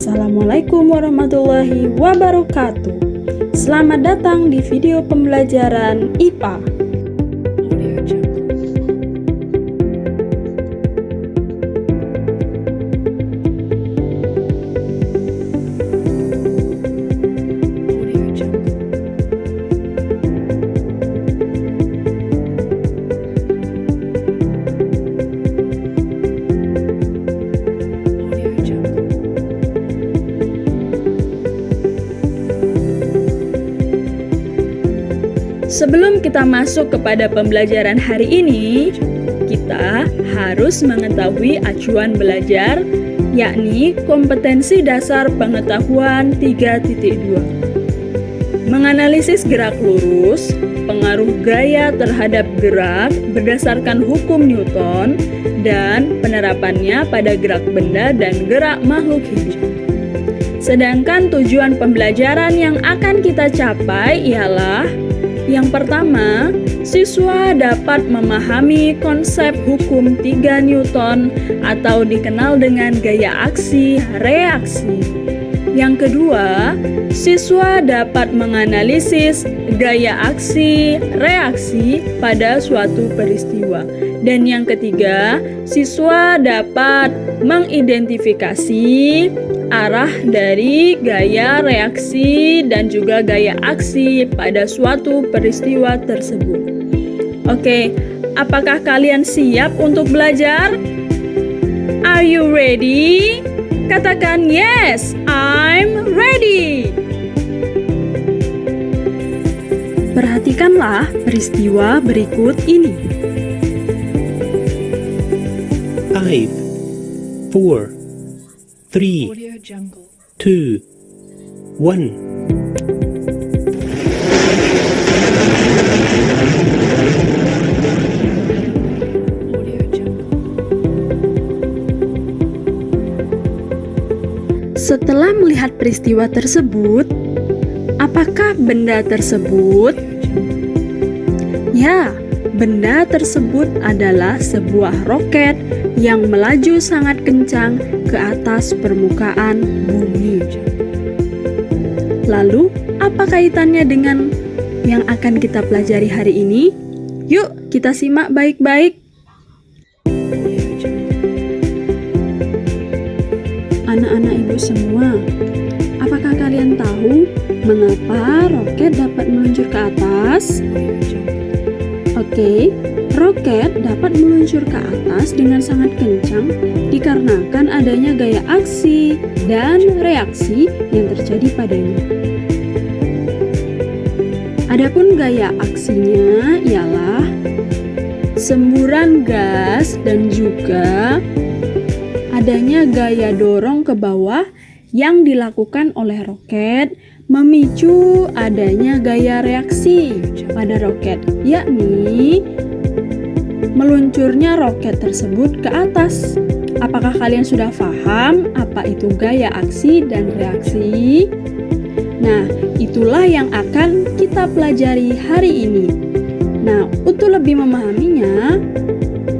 Assalamualaikum warahmatullahi wabarakatuh. Selamat datang di video pembelajaran IPA. Sebelum kita masuk kepada pembelajaran hari ini, kita harus mengetahui acuan belajar, yakni kompetensi dasar pengetahuan 3.2. Menganalisis gerak lurus, pengaruh gaya terhadap gerak berdasarkan hukum Newton, dan penerapannya pada gerak benda dan gerak makhluk hidup. Sedangkan tujuan pembelajaran yang akan kita capai ialah: yang pertama, siswa dapat memahami konsep hukum 3 Newton atau dikenal dengan gaya aksi reaksi. Yang kedua, siswa dapat menganalisis gaya aksi reaksi pada suatu peristiwa. Dan yang ketiga, siswa dapat mengidentifikasi arah dari gaya reaksi dan juga gaya aksi pada suatu peristiwa tersebut. Oke, apakah kalian siap untuk belajar? Are you ready? Katakan yes, I'm ready. Perhatikanlah peristiwa berikut ini. 5, 4, 3, 2, 1. Setelah melihat peristiwa tersebut, apakah benda tersebut? Ya, benda tersebut adalah sebuah roket yang melaju sangat kencang ke atas permukaan bumi. Lalu, apa kaitannya dengan yang akan kita pelajari hari ini? Yuk, kita simak baik-baik. Anak-anak ibu semua, apakah kalian tahu mengapa roket dapat meluncur ke atas? Oke, roket dapat meluncur ke atas dengan sangat kencang dikarenakan adanya gaya aksi dan reaksi yang terjadi padanya. Adapun gaya aksinya ialah semburan gas dan juga adanya gaya dorong ke bawah yang dilakukan oleh roket memicu adanya gaya reaksi pada roket, yakni meluncurnya roket tersebut ke atas. Apakah kalian sudah paham apa itu gaya aksi dan reaksi? Nah, itulah yang akan kita pelajari hari ini. Nah, untuk lebih memahaminya,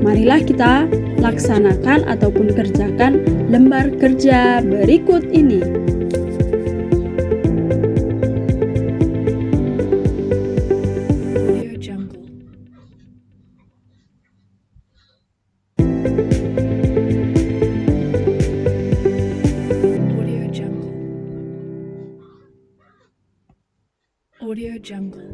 marilah kita laksanakan ataupun kerjakan lembar kerja berikut ini. Audio Jungle.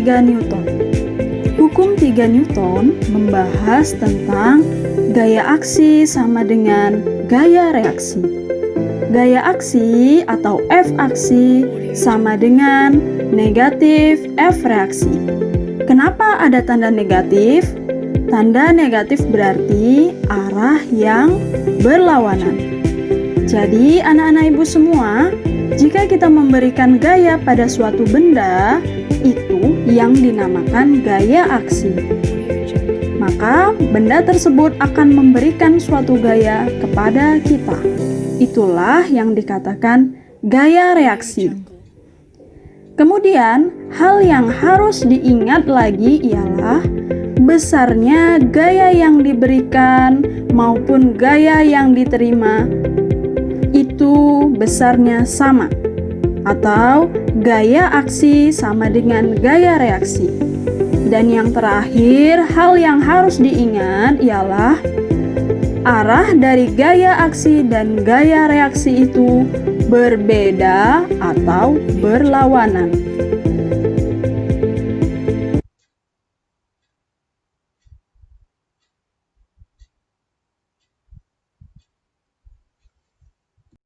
3 Newton. Hukum 3 Newton membahas tentang gaya aksi sama dengan gaya reaksi. Gaya aksi atau F aksi sama dengan negatif F reaksi. Kenapa ada tanda negatif? Tanda negatif berarti arah yang berlawanan. Jadi anak-anak ibu semua, jika kita memberikan gaya pada suatu benda, itu yang dinamakan gaya aksi. Maka benda tersebut akan memberikan suatu gaya kepada kita. Itulah yang dikatakan gaya reaksi. Kemudian, hal yang harus diingat lagi ialah besarnya gaya yang diberikan maupun gaya yang diterima itu besarnya sama, atau gaya aksi sama dengan gaya reaksi. Dan yang terakhir, hal yang harus diingat ialah arah dari gaya aksi dan gaya reaksi itu berbeda atau berlawanan.